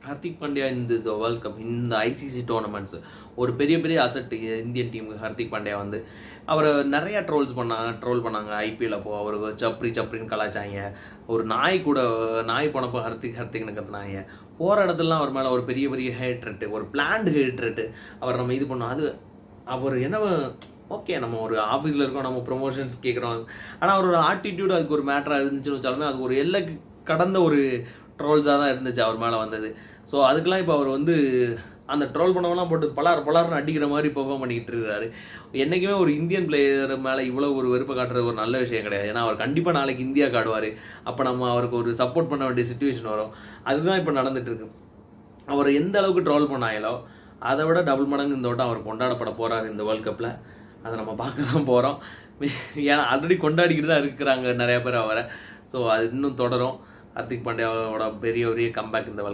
ஹர்திக் பாண்டியா இந்த world cup இந்த ICC tournaments ஒரு பெரிய பெரிய அசட் இந்தியன் டீமுக்கு ஹர்திக் பாண்டியா வந்து அவரை நிறையா ட்ரோல் பண்ணாங்க ஐபிஎல். அப்போது அவருக்கு சப்ரின்னு கலாய்ச்சாங்க. ஒரு நாய் போனப்போ ஹர்திக்னு கத்துனாங்க. போகிற இடத்துலலாம் அவர் மேலே ஒரு பெரிய பெரிய ஹேட்ரட்டு, ஒரு பிளான்டு ஹேட்ரட்டு அவர் நம்ம இது பண்ணோம். அது அவர் என்ன ஓகே, நம்ம ஒரு ஆஃபீஸில் இருக்கோம், நம்ம ப்ரொமோஷன்ஸ் கேட்குறோம், ஆனால் அவரோட ஆட்டிடியூட் அதுக்கு ஒரு மேட்டராக இருந்துச்சுன்னு வச்சாலுமே அது ஒரு எல்லை கடந்த ஒரு ட்ரோல்ஸாக தான் இருந்துச்சு அவர் மேலே வந்தது. ஸோ அதுக்கெலாம் இப்போ அவர் வந்து அந்த ட்ரோல் பண்ணவெல்லாம் போட்டு பலார்னு அடிக்கிற மாதிரி பெர்ஃபார்ம் பண்ணிக்கிட்டு இருக்காரு. என்றைக்குமே ஒரு இந்தியன் பிளேயர் மேலே இவ்வளோ ஒரு வெறுப்பை காட்டுறது ஒரு நல்ல விஷயம் கிடையாது. ஏன்னா அவர் கண்டிப்பாக நாளைக்கு இந்தியாவுக்கு ஆடுவார். அப்போ நம்ம அவருக்கு ஒரு சப்போர்ட் பண்ண வேண்டிய சுச்சுவேஷன் வரும். அதுதான் இப்போ நடந்துகிட்ருக்கு. அவர் எந்த அளவுக்கு ட்ரோல் பண்ணாங்களோ அதை விட டபுள் மடங்கு இந்த வட்டம் அவர் கொண்டாடப்பட போகிறார் இந்த வேர்ல்ட் கப்பில். அதை நம்ம பார்க்க தான் போகிறோம். ஏன்னா ஆல்ரெடி கொண்டாடிக்கிட்டு தான் இருக்கிறாங்க நிறையா பேர் அவரை. ஸோ அது இன்னும் தொடரும். ஹர்திக் பாண்டியாவோட பெரிய கம்பேக் இந்த